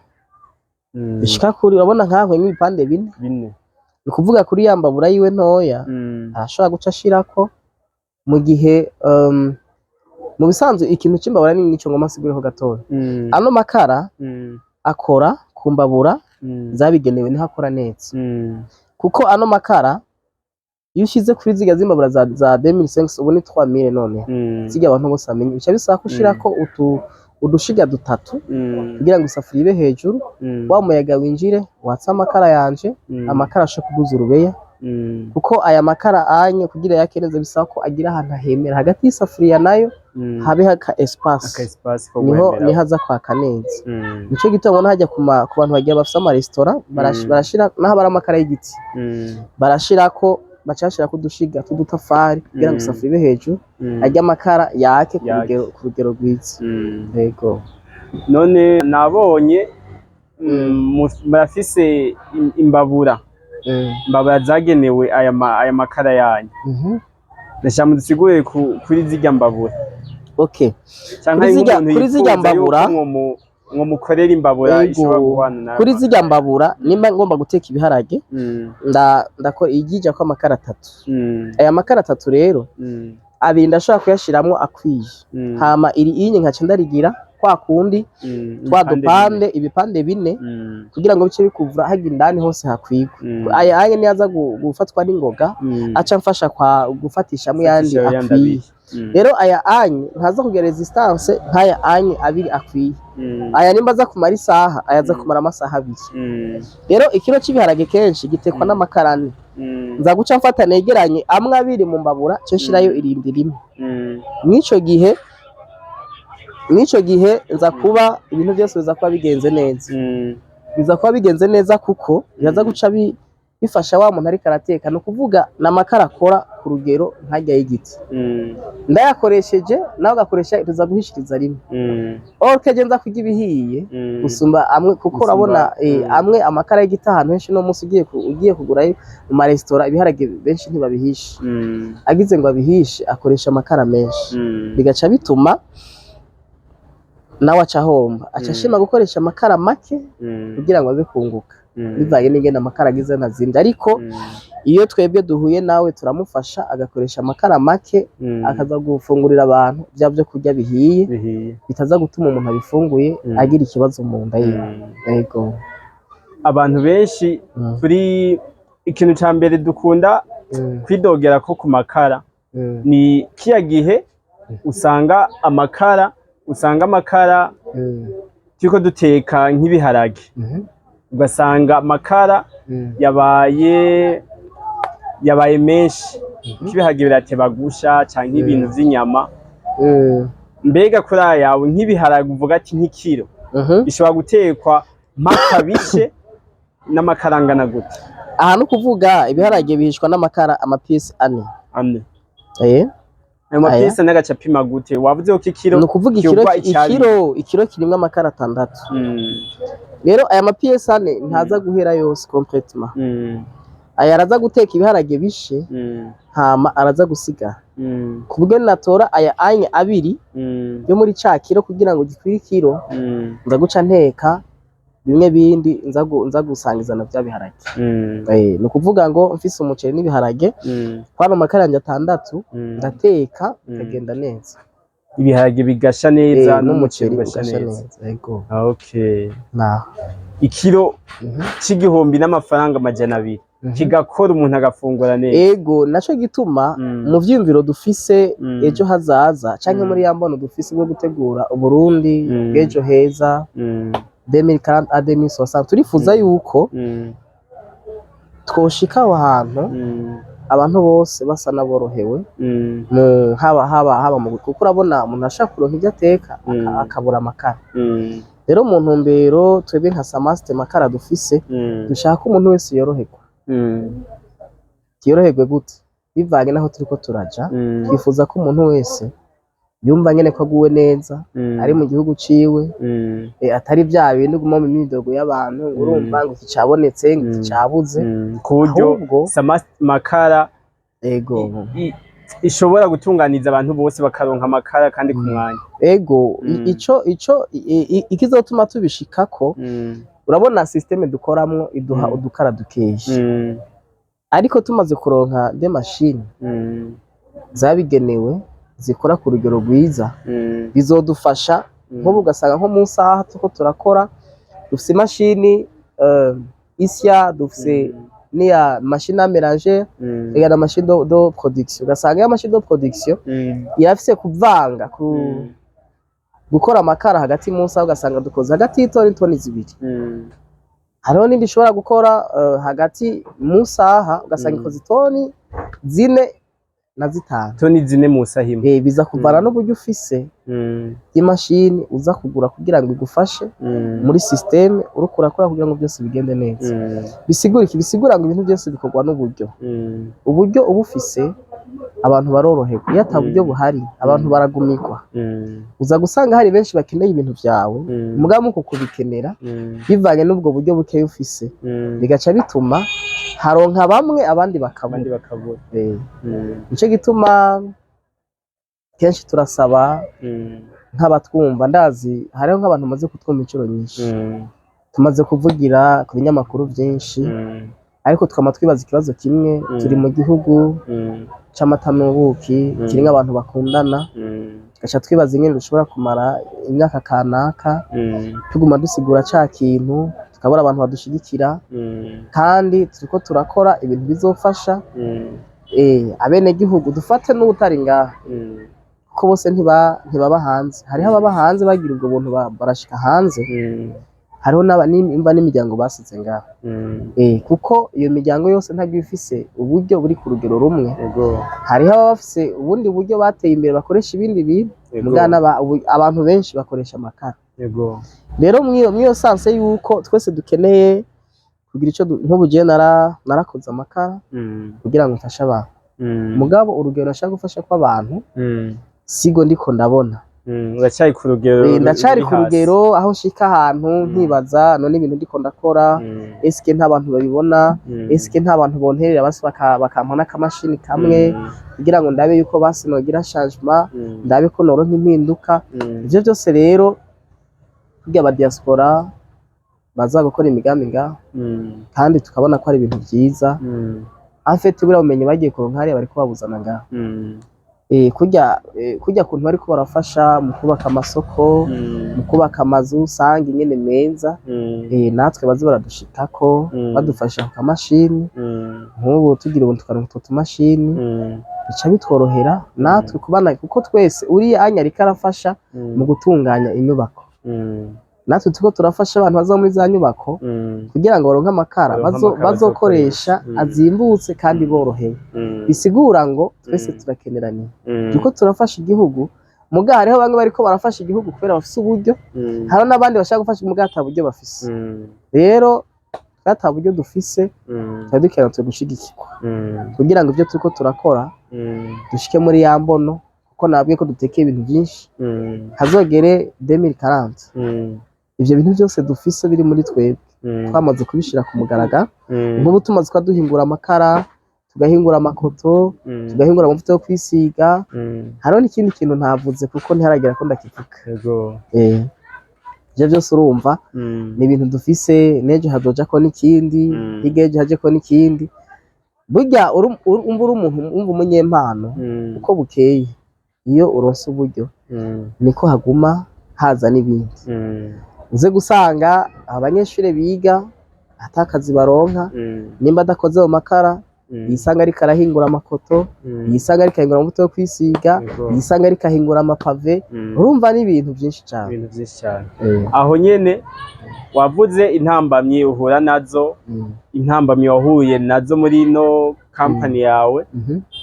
Speaker 1: Bishika kuri, urabona nkaho nk'ibipande bine. Ni kuvuga kuri ya mbabura yiwe ntoya arashobora guca ashirako, mu gihe mu bisanzwe ikintu c'imbabura nini nico ngoma sigureho gatoya. Ano makara akora ku mbabura zabigenewe niho akora neza, kuko ano makara iyo ushize kuri ziga z'imbabura za 2005 ubu ni 3000 none ziga abantu bose bamenye, bica bisaba kushirako udushiga dutatu kugira ngo isafuriya ibe hejuru, wa muyaga winjire watsa amakara yanje, amakara asho kuduza urubeya, kuko aya makara anye kugira yakeneze bisaba ko agira ahantu hemera hagati y'isafuriya nayo habe haka espace niho haza kwaka neza. Nico gitabo ubona hajya ku bantu bagiye bafite ama restaurant barashira naho bara amakara y'igiti barashirako bacashira ko dushiga tudutafari kugira ngo isafuriya ibe hejuru, ajya amakara yake ku rugero rwiza. Yego.
Speaker 2: None nabonye murafise imbabura imbabura zagenewe aya makara yanyu ndashaka mudusigurire kuri zirya mbabura.
Speaker 1: Okay,
Speaker 2: kuri zirya mbabura mwo mukorera imbabura ishobora guhwana nayo.
Speaker 1: Kuri zirya mbabura nimba ngomba guteka ibiharage ndako igija ko amakara 3. Aya makara 3 rero abiri ndashaka kuyashiramwo akwiye, hama iri inye nkaca ndarigira kwa kundi twa dupande ibipande 4 kugira ngo bice bikuvura hagira indani hose hakwigwa. Aya anye niyaza gufatwa n'ingoga aca mfasha kwa gufatishamwe yandi akwiye. Rero aya anye ntaza kugira resistance nkaya anye abiri akwiye. Aya nimba za kumara isaha ayaza kumara amasaha 2. Rero ikiro cy'ibiharage kenshi gitekwa n'amakara 4. Nza guca mfata negeranye amwe abiri mu mbabura cyo shirayo irindi rimwe. Nico gihe nza kuba ibintu byose biza kuba bigenze neza. Biza kuba bigenze neza kuko yaza guca bifasha wa muntu ari karateka no kuvuga namakara akora ku rugero nkajya y'igiti. Ndayakoresheje nawe gakoresha tuza guhishiriza rimwe. Orkeje nza kugira ibihiye gusumba amwe kuko urabona amwe amakara y'igiti ahantu henshi no musi ugiye kugura mu ma restaurant ibiharage benshi ntibabihisha. Agize ngo abihishe akoresha amakara menshi. Bigaca bituma nawe acahomba acashima gukoresha amakara make kugira ngo abe kunguka bivaye n'ingene amakara agize nazindi. Ariko iyo twebwe duhuye nawe turamufasha agakoresha amakara make akaza gufungurira abantu byo kurya bihiye bitaza gutuma umuntu abifunguye agira ikibazo mu nda yiwe. Yego,
Speaker 2: abantu benshi kuri ikintu ca mbere dukunda kwidogera ko ku makara ni kiya gihe usanga amakara turiko duteka nk'ibiharage ugasanga amakara yabaye menshi nk'ibiharage birateba gusha canke ibintu vy'inyama. Mbega kuri ayawe nk'ibiharage uvuga ati nk'ikiro bishobora gutekwa mpaka bishe n'amakara angana gute?
Speaker 1: Aha no kuvuga ibiharage bihishwa n'amakara amapiece 4.
Speaker 2: Ayo mapiece n'agaca pima gute? Wavuze ko ikiro
Speaker 1: no kuvuga ikiro kirimwe amakara 6. Rero aya mapiece 4 ntaza guhera yose complètement. Aya araza guteka ibiharage bishe hama araza gusigara. Kubwo natora aya anye abiri yo muri ca kiro kugira ngo gikwire ikiro nza guca nteka bimwe bindi nza gusangizana bya biharage. No kuvuga ngo mfise umuceri n'ibiharage kwano makara yanje 6 ndateka kagenda neza
Speaker 2: ibiharage bigasha neza n'umuceri ugasha neza.
Speaker 1: Yego.
Speaker 2: Okay.
Speaker 1: Na
Speaker 2: ikiro c'igihumbi n'amafaranga 200 kigakora umuntu agafungura neza.
Speaker 1: Yego, naco gituma mu vyimviro dufise ejo hazaza canke muri yambono dufise bwo gutegura Uburundi bw'ejo heza 2040 à 2060 turifuza yuko twoshika aho hantu abantu bose basa naborohewe haba mu kuko urabona umuntu ashaka kuronka ibyo ateka akabura amakara. Rero mu ntumbero twebwe nka Samaste makara dufise dushaka umuntu wese yoroherwa. Yoroherwe gute? Bivanye naho turiko turaja twifuza ko umuntu wese yumva nyene ko aguwe neza ari mu gihugu ciwe atari bya bintu guma mu midogo y'abantu urumva ngo kicabonetse ngo kicabuze
Speaker 2: ku buryo Samaste makara ishobora gutunganiza abantu bose bakaronka amakara kandi ku mwanya.
Speaker 1: Ego, ikizotuma tubishikako urabona systeme dukoramwo iduha udukara dukeje. Ariko tumaze kuronka de machine zabigenewe zikora ku rugero rwiza bizodufasha nko ugasanga nko mu saha tuko turakora dufise machine isya dufise niya machine à mélanger et la machine de production. Ugasanga ya machine de production irafise kuvanga gukora amakara hagati mu saha ugasanga dukoze hagati y'itoni 2. Hariho n'indi ishobora gukora hagati mu saha ugasanga ikoze itoni 4 na 5.
Speaker 2: Toni 4 mu saha imwe.
Speaker 1: Biza kuvana n'uburyo ufise imashini uza kugura kugira ngo igufashe muri systeme urukura kugira ngo byose bigende neza. Bisigura ngo ibintu byose bikorwa n'uburyo. Uburyo ubufise abantu baroroherwa. Iyo ataburyo buhari abantu baragumikwa. Uza gusanga hari benshi bakeneye ibintu byawe mugabo muko kubikenera bivanye n'ubwo buryo buke ufise bigaca bituma haronka bamwe abandi bakabura nico gituma kenshi turasaba nk'abatwumva ndazi hariho nk'abantu bamaze kutwumva inshuro nyinshi tumaze kuvugira ku binyamakuru byinshi ariko tukaba twibaza ikibazo kimwe turi mu gihugu c'amata n'ubuki kirimwo abantu bakundana tugaca twibaza ingene dushobora kumara imyaka kanaka tuguma dusigura ca kintu tukabura abantu badushigikira kandi turiko turakora ibintu bizofasha abene gihugu dufate n'ubutari ngaha ko bose ntibaba hanze hariho ababa hanze bagira ubwo buntu barashika hanze hariho nimba n'imiryango basize ngaho kuko iyo miryango yose ntabwo ifise uburyo buri ku rugero rumwe hariho ababa bafise ubundi buryo bateye imbere bakoresha ibindi bintu abantu benshi bakoresha amakara rero mwiyo sanse yuko twese dukeneye kugira ico nk'ubu jewe narakoze amakara kugira ngo mfashe abantu mugabo urugero nashaka gufasha kw'abantu sigo ndiko ndabona
Speaker 2: uracari ku rugero
Speaker 1: ndacari ku rugero aho nshika ahantu nkibaza none ibintu ndiko ndakora eske nta bantu babibona eske nta bantu bonterera basi bakampa n'akamashini kamwe kugira ngo ndabe yuko basi nogira changement ndabe ko noronka impinduka ivyo byose rero kugira aba diaspora baza gukora imigambi ngaho kandi tukabona ko ari ibintu vyiza afite buriya bumenyi bagiye kuronka hariya bariko babuzana ngaho kujya kuntu bariko barafasha mu kubaka amasoko mu kubaka amazu usanga ingene meza natwe bazi baradushikako badufasha ku kamashini nk'ubu tugira ubuntu tukaronka utwo tumashini bica bitworohera natwe kubana kuko twese uriya anya ariko arafasha mu gutunganya inyubako natwe turiko turafasha abantu baza muri za nyubako kugira ngo baronke amakara bazokoresha azimbutse kandi borohewe bisigura ngo twese turakeneraniye turiko turafasha igihugu muga hariho bamwe bariko barafasha igihugu kubera bafise uburyo hariho n'abandi bashaka gufasha muga ata buryo bafise rero ata buryo dufise twari dukeneye gushigikirwa kugira ngo ivyo turiko turakora dushike muri ya mbono kuko nabwiye ko dutekeye ibintu byinshi hazogere 2040 ivyo bintu byose dufise biri muri twebwe twamaze kubishira ku mugaragaro nk'ubu tumaze duhingura amakara tugahingura amakoto tugahingura amavuta yo kwisiga hariho n'ikindi kintu ntavuze kuko ntiharagera ko ndakivuga ivyo byose urumva ni ibintu dufise n'ejo hazoja ko n'ikindi hirya y'ejo haje ko n'ikindi burya umva uri umuntu umva umunyempano uko bukeye iyo uronse uburyo niko haguma haza n'ibindi uze gusanga abanyeshuri biga atakazi baronka nimba adakoze mu makara yisanga ariko arahingura amakoto yisanga ariko ahingura amavuta yo kwisiga yisanga ariko ahingura amapave urumva n'ibintu byinshi cyane
Speaker 2: aho nyene wavuze intambamyi uhura nazo intambamyi wahuye nazo muri no company yawe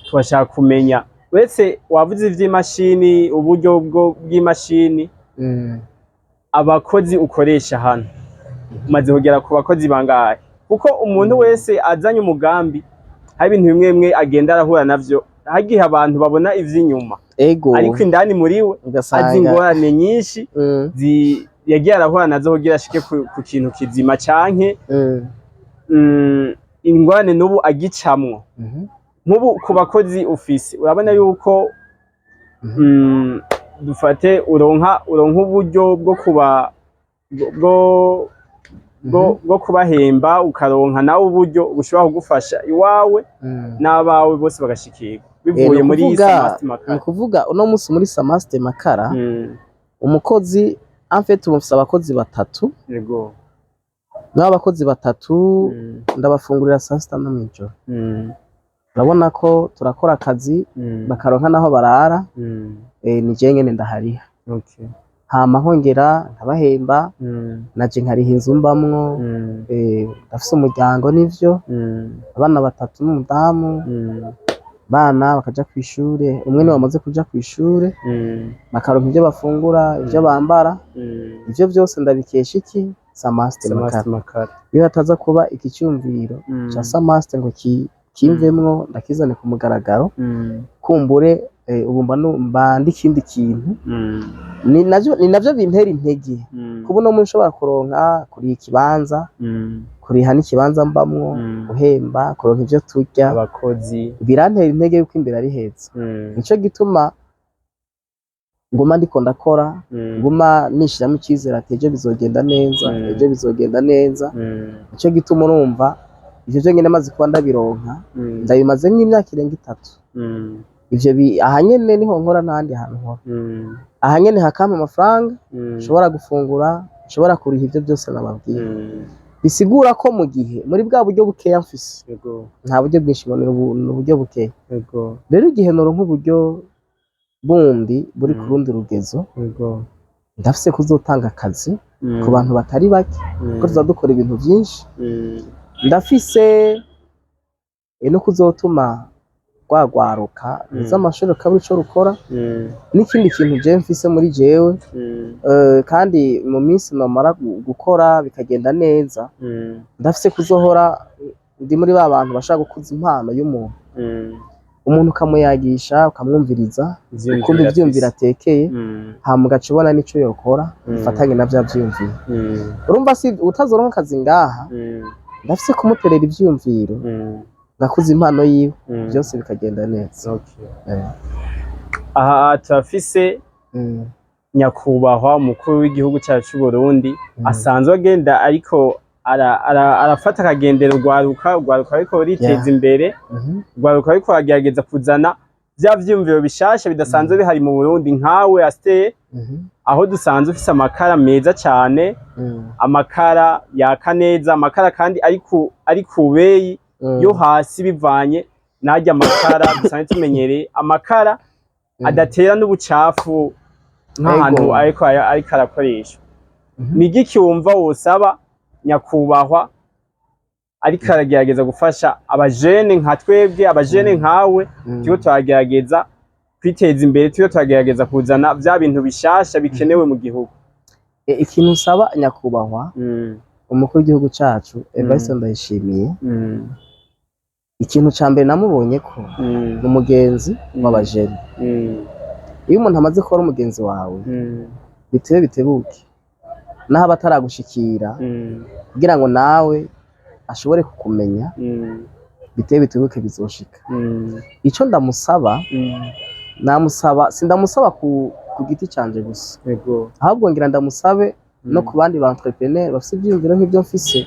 Speaker 2: tubashaka kumenya wese wavuze ivy'imashini uburyo bw'imashini abakozi ukoresha hano umaze kugera ku bakozi bangahe kuko umuntu wese azanye umugambi hari ibintu bimwe bimwe agenda arahura navyo hagiye abantu babona ivy'inyuma ariko indani muri we azi ingorane nyinshi yagiye arahura nazo kugira ashike ku kintu kizima canke ingorane n'ubu agicamwo nk'ubu ku bakozi ufise urabona yuko dufate uronka uburyo bwo kubahemba ukaronka nawe uburyo bushobora kugufasha iwawe n'abawe bose bagashikirwa bivuye muri Samasti Makara.
Speaker 1: Ni kuvuga uno munsi muri Samasti Makara umukozi amfete umufise abakozi batatu
Speaker 2: yego
Speaker 1: n'abakozi batatu ndabafungurira saa sita no mw'ijoro urabona ko turakora akazi bakaronka naho barara ni je nyene ndahariha hama nkongera nkabahemba naje nkariha inzu mbamwo ndafise umuryango n'ivyo abana batatu n'umudamu bana bakaja kw'ishure umwe ni wamaze kuja kw'ishure bakaronka ivyo bafungura ivyo bambara ivyo byose ndabikesha iki Samasti Makara iyo hataza kuba iki cyumviro ca Samasti ngo kimvemwo ndakizane ku mugaragaro kumbure ubu mba ndi ikindi kintu ni navyo bintera intege kuba uno munsi ushobora kuronka kuriha ikibanza kuriha n'ikibanza mbamwo guhemba kuronka ivyo turya
Speaker 2: abakozi
Speaker 1: birantera intege yuko imbere ari heza nico gituma nguma ndiko ndakora nguma nishiramo icyizere ati ejo bizogenda neza ejo bizogenda neza nico gituma urumva ivyo vyo nyene maze kuba ndabironka ndabimaze nk'imyaka irenga 3 ivyo ahanyene niho nkora n'ahandi hantu nkora ahanyene hakampa amafaranga nshobora gufungura nshobora kuriha ivyo byose nababwiye bisigura ko mu gihe muri bwa buryo bukeya mfise nta buryo bwinshi ni uburyo bukeya rero igihe noronka uburyo bundi buri ku rundi rugezo ndafise kuzotanga akazi ku bantu batari bake kuko tuzadukora ibintu byinshi ndafise no kuzotuma rwagwaruka nizo amashuri ukaba ico rukora n'ikindi kintu je mfise muri jewe kandi mu minsi nomara gukora bikagenda neza ndafise kuzohora ndi muri ba bantu bashaka gukuza impano y'umuntu umuntu ukamuyagisha ukamwumviriza ukumva ivyumvira atekeye hama ugaca ubona n'ico yokora bifatanye na vya vyumviro urumva si utazoronka akazi ngaha ndafise kumuterera ivyumviro ngakuza impano yiwe byose bikagenda neza
Speaker 2: aha turafise nyakubahwa umukuru w'igihugu cyacu cy'u Burundi asanzwe agenda ariko arafata akagendera urwaruka ariko riteza imbere urwaruka ariko agerageza kuzana vya vyumviro bishasha bidasanzwe bihari mu Burundi nkawe Asiteri aho dusanzwe ufise amakara meza cyane amakara yaka neza amakara kandi ari ku beyi yo hasi bivanye najya amakara dusanzwe tumenyereye amakara adatera n'ubucafu nk'ahantu ariko arakoresha ni igiki wumva wosaba nyakubahwa ariko aragerageza gufasha abajene nka twebwe abajene nkawe turiko turagerageza kwiteza imbere turiko turagerageza kuzana vya bintu bishasha bikenewe mu gihugu
Speaker 1: ikintu usaba nyakubahwa umukuru w'igihugu cacu Evariste Ndayishimiye ikintu ca mbere namubonye ko ni umugenzi w'abajene iyo umuntu amaze kuba ari umugenzi wawe bitebuke naho bataragushikira kugira ngo nawe ashobore kukumenya bitebuke bizoshika ico ndamusaba sindamusaba ku giti canje gusa ahubwo ngira ndamusabe no ku bandi ba entrepreneur bafise ivyumviro nk'ivyo mfise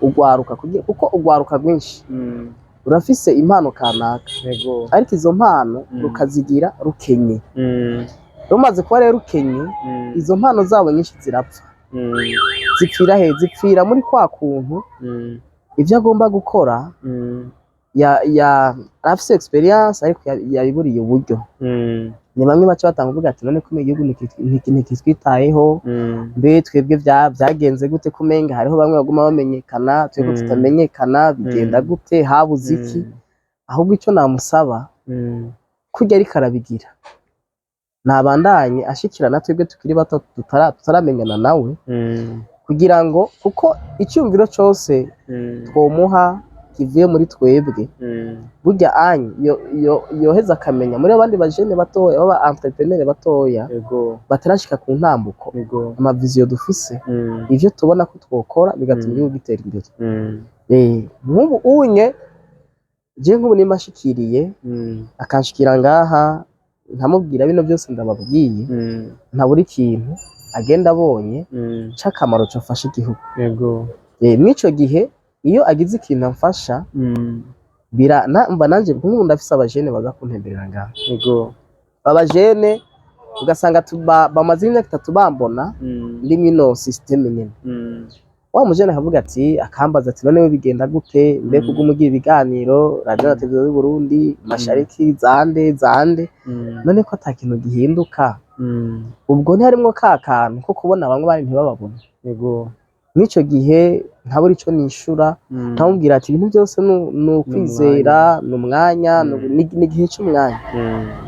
Speaker 1: ugwaruka kuko ugwaruka rwinshi urafise impano kanaka ariko izo mpano rukazigira rukenye rumaze kuba rero rukenye izo mpano zabo nyinshi zirapfa zipfira muri kwa kuntu ivyo agomba gukora arafise experience ariko yabiburiye uburyo ni bamwe baca batanga kuvuga ati none ko mu gihugu ntikitwitayeho mbe twebwe vyagenze gute kumenga hariho bamwe baguma bamenyekana twebwe tutamenyekana bigenda gute habuze iki ahubwo ico namusaba kurya ariko arabigira nabandanye ashikirana twebwe tukiri bato tutaramenyana nawe kugira ngo kuko icyumviro cose twomuha kivuye muri twebwe burya anyi yoheza akamenya muri abandi bajene batoya baba entrepreneur batoya batarashika ku ntambuko amaviziyo dufise ivyo tubona ko twokora bigatuma igihugu gitera imbere nk'ubu unye je nk'ubu nimashikiriye akanshikira ngaha nkamubwira bino byose ndababwiye ntaburi ikintu agenda abonye c'akamaro cofasha igihugu mw'ico gihe iyo agize ikintu amfasha mba nanje nk'ubu ndafise abajene baza kuntemberera ngaha abajene ugasanga bamaze imyaka 3 bambona ndi mwino systeme nyene wa mujene akavuga ati akambaza ati none we bigenda gute mbe kugumugira ibiganiro radio na televiziyo y'u Burundi mashariki zande none ko atakintu gihinduka ubwo ntiharimwo ka kantu ko kubona bamwe bari ntibababona n'ico gihe ntaburi ico nishura ntamubwira ati ibintu byose ni ukwizera ni umwanya ni igihe c'umwanya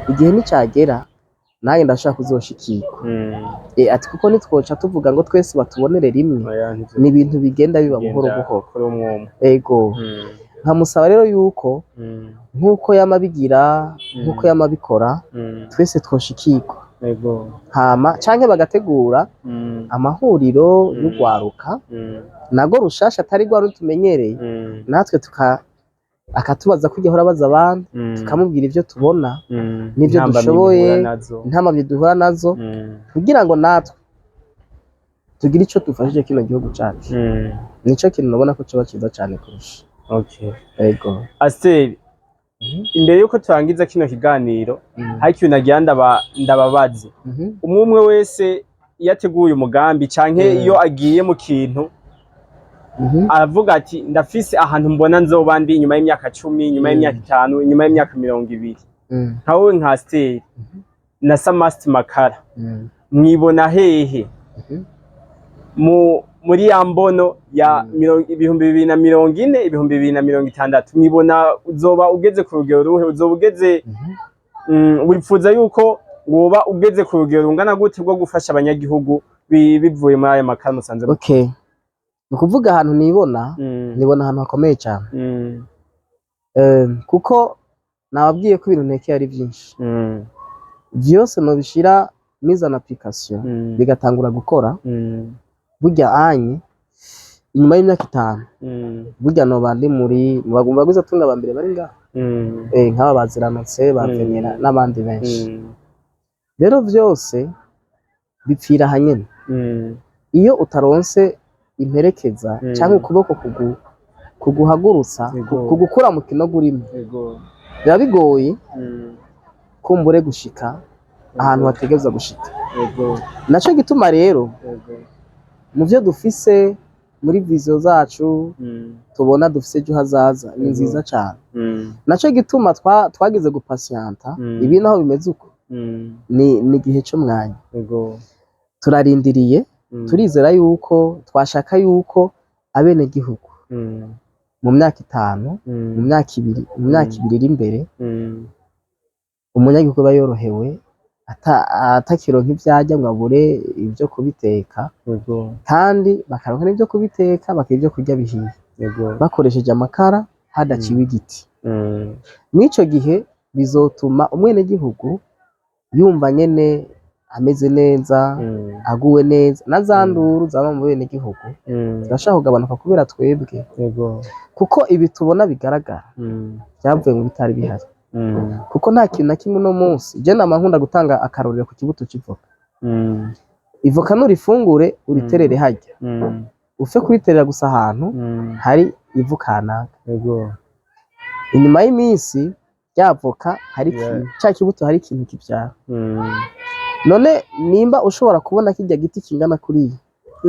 Speaker 1: igihe nicagera nanjye ndashaka kuzoshikirwa ati kuko nitwoca tuvuga ngo twese batubonere rimwe ni ibintu bigenda biba buhoro buhoro ego nkamusaba rero yuko nk'uko yamabigira nk'uko yamabikora twese twoshikirwa hama canke bagategura amahuriro y'ugwaruka nago rushasha atari rwa rutumenyereye natwe akatubaza kujya hora baza abandi tukamubwira ivyo tubona n'ivyo dushoboye intamamye duhura nazo kugira ngo natwe tugira ico dufashije kino gihugu cacu nico kintu nabona ko coba ciza cane kurusha. Ego
Speaker 2: Asteri, imbere yuko turangiza kino kiganiro hari ikintu nagira ndababaze umwe wese iyo ateguye umugambi canke iyo agiye mu kintu aravuga ati ndafise ahantu mbona nzoba ndi nyuma y'imyaka 10 nyuma y'imyaka 5 nyuma y'imyaka 20 nkawe nka Asteri na Samasti Makara mwibona hehe muri ya mbono ya 2040 2060 mwibona uzoba ugeze ku rugero ruhe uzoba ugeze wipfuza yuko woba ugeze ku rugero rungana gute bwo gufasha abanyagihugu bivuye muri aya makara musanze?
Speaker 1: Okay, nukuvuga ahantu nibona ahantu hakomeye cyane kuko nababwiye ko ibintu ntekeye ari byinshi byose nobishira mise en application bigatangura gukora burya anye inyuma y'imyaka 5 burya no bandi muri bagomba guza tunga bambere bari ngaho nk'aba baziranotse bavenera n'abandi benshi rero byose bipfira hanyene iyo utaronse imperekeza cyangwa ukuboko kuguhagurutsa kugukura mu kinogo urimo biba bigoye kumbure gushika ahantu hategeza gushika. Naco gituma rero mu byo dufise muri vision zacu tubona dufise ejo hazaza ni nziza cyane. Naco gituma twagize gupatienta ibi naho bimeze uko ni gihe cyo mwanya turarindiriye turizera yuko twashaka yuko abene gihugu mu myaka 5 mu myaka 2 mu myaka 2 iri imbere umunyagihugu bayorohewe atakironka ivyajya ngo abure ibyo kubiteka kandi bakaronka n'ibyo kubiteka bakibyo kurya bihiye bakoresheje amakara hadaciwe igiti. Mwico gihe bizotuma umwene gihugu yumva nyene ameze neza aguwe neza nazanduru zaba mu bene gihugu turashaka kugabanuka kubera twebwe kuko ibi tubona bigaragara byavuye mu bitari bihari kuko nta kintu na kimwe no munsi je namankunda gutanga akarorero ku kibuto c'ivoka. Ivoka nurifungure uriterere hajya ufe kuriterera gusa ahantu hari ivu kanaka inyuma y'iminsi ryavoka hari cya kibuto hari ikintu kibyara none nimba ushobora kubona kijya giti kingana kuri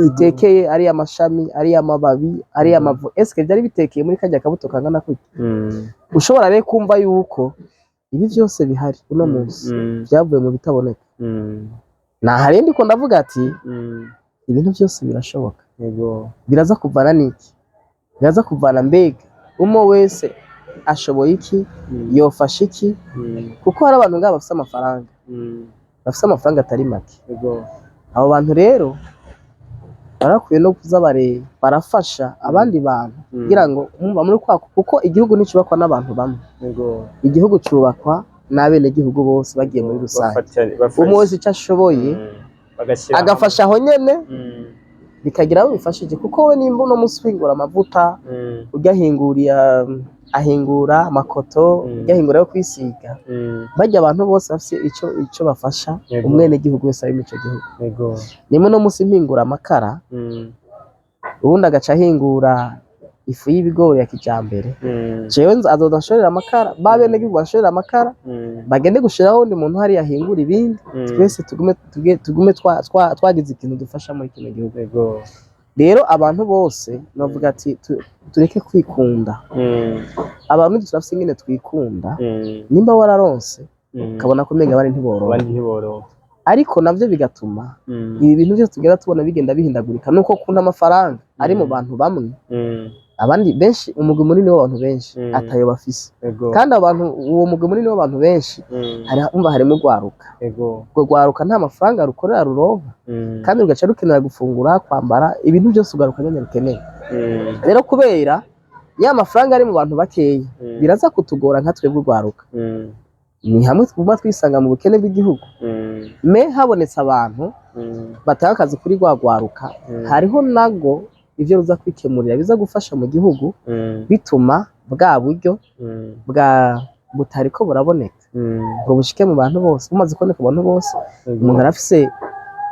Speaker 1: itekeye ari amashami ari amababi ari amavu eske byari bitekeye muri kajya kabuto kangana kuri ushobora rero kumva yuko ibi byose bihari uno munsi byavuye mu bitaboneka na harindi ko ndavuga ati ibintu byose birashoboka biraza kuvana niki biraza kuvana mbega umo wese ashoboye iki yofasha iki kuko hari abantu ngaba bafite amafaranga atari make abo bantu rero barakwiye no kuza barafasha abandi bantu kugira ngo muri kwako kuko igihugu nicubakwa n'abantu bamwe igihugu cubakwa n'abene gihugu bose bagiye muri rusange umwe wese icyo ashoboye agafasha aho nyene bikagira abo bifashije kuko we nimba uno munsi wingura amavuta ahingura amakoto ugahingura yo kwisiga bajya abantu bose bafite ico bafasha umwene gihugu wese ari mico gihugu nimwe no munsi mpingura amakara ubundi agaca ahingura ifu y'ibigori ya kijambere jewe azoza nshorera amakara babene gihugu bashorera amakara bagende gushiraho undi muntu hari yahingura ibindi twese tugume twagize ikintu dufasha muri kino gihugu. Rero abantu bose navuga ati tureke kwikunda abantu turafise ingene twikunda nimba wararonse ukabona ko menga bari ntiboro ariko navyo bigatuma ibi bintu byose tugera tubona bigenda bihindagurika nuko kunta amafaranga ari mu bantu bamwe abandi benshi umugwi munini w'abantu benshi atayo bafise kandi abantu uwo mugwi munini w'abantu benshi harimo gwaruka gwaruka nta mafaranga rukorera ruronka kandi rugaca rukenera gufungura kwambara ibintu byose ugaruka nyene rukeneye rero kubera ya mafaranga ari mu bantu bakeya biraza kutugora nka twebwe urwaruka ni hamwe twuma twisanga mu bukene bw'igihugu me habonetse abantu batanga akazi kuri rwaruka hariho nago ivyo ruza kwikemurira biza gufasha mu gihugu bituma bwa buryo bwa butariko buraboneka ngo bushike mu bantu bose bumaze kuboneka mu bantu bose umuntu arafise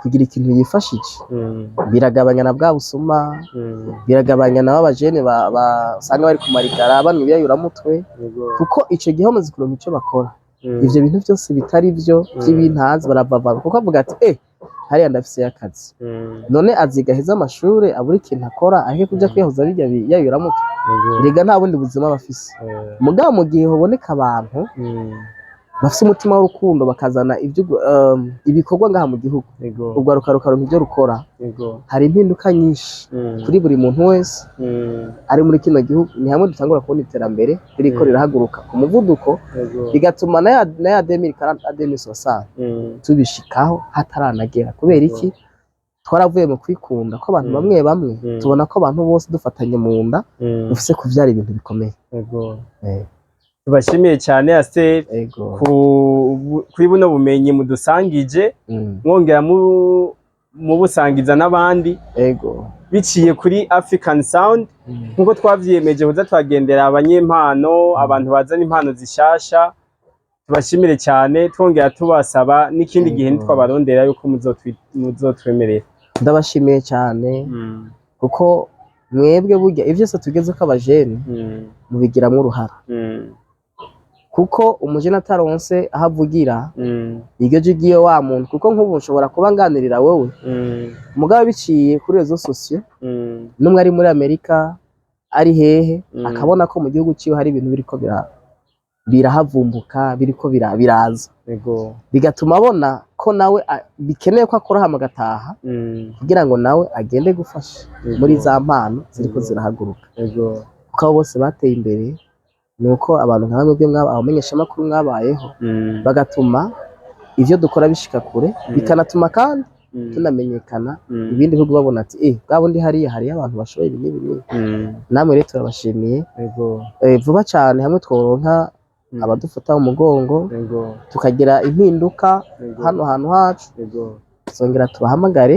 Speaker 1: kugira ikintu yifashije biragabanya na bwa busuma biragabanya na babajene basanga bari kumarigara bamwe biyayuramutwe kuko ico gihe bamaze kuronka ico bakora ivyo bintu byose bitari byo by'ibintazi baravava kuko avuga ati hariya ndafise y'akazi none azigaheza amashure abura ikintu akora aheke kuja kwiyahuza bijya yayuramutwe rega nta bundi buzima bafise mugabo mu gihe hoboneka abantu bafise umutima w'urukundo bakazana ibikorwa ngaha mu gihugu ubwo rukaronka ivyo rukora hari impinduka nyinshi kuri buri muntu wese ari muri kino gihugu ni hamwe dutangura kubona iterambere ririko rirahaguruka ku muvuduko bigatuma na ya 2040 tubishikaho hataranagera kubera iki twaravuye mu kwikunda ko abantu bamwe bamwe tubona ko abantu bose dufatanye mu nda dufise kuvyara ibintu bikomeye
Speaker 2: tubashimiye cyane Astel kuri buno bumenyi mudusangije mwongera mu busangiza n'abandi biciye kuri African Sound nkuko twavyiyemeje kuza twagendera abanyempano abantu bazana impano zishasha tubashimire cyane twongera tubasaba n'ikindi gihe ntitwabarondera yuko muzotwemerera
Speaker 1: ndabashimiye cyane kuko mwebwe burya ivyo se tugeze ko abajene mubigiramwo uruhara kuko umujene ataronse ahavugira iryo jigiye wa muntu kuko nk'ubu nshobora kuba nganirira wowe mugabo biciye kuri rezo sosiyo n'umwe ari muri Amerika ari hehe akabona ko mu gihugu ciwe hari ibintu biriko birahavumbuka biriko biraza bigatuma abona ko nawe bikeneye ko akora hama agataha kugira ngo nawe agende gufasha muri za mpano ziriko zirahaguruka kuko abo bose bateye imbere nuko abantu nka bamwe abamenyesha makuru mwabayeho bagatuma ivyo dukora bishika kure bikanatuma kandi tunamenyekana ibindi bihugu babona ati bwabundi hariya abantu bashoboye ibi n'ibi namwe rero turabashimiye vuba cyane hamwe tworonka abadufata mu mugongo tukagira impinduka hano hantu hacu tuzongera tubahamagare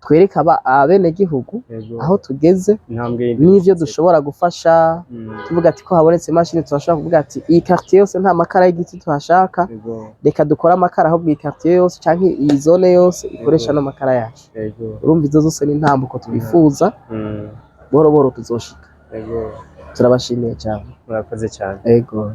Speaker 1: twereka abene gihugu aho tugeze n'ivyo dushobora gufasha tuvuga ati ko habonetse imashini turashaka kuvuga ati iyi quartier yose nta makara y'igiti tuhashaka reka dukora amakara aho bw'i quartier yose canke iyi zone yose ikoresha no makara yacu urumva izo zose n'intambuko twifuza boro tuzoshika turabashimiye cyane
Speaker 2: murakoze cyane
Speaker 1: ego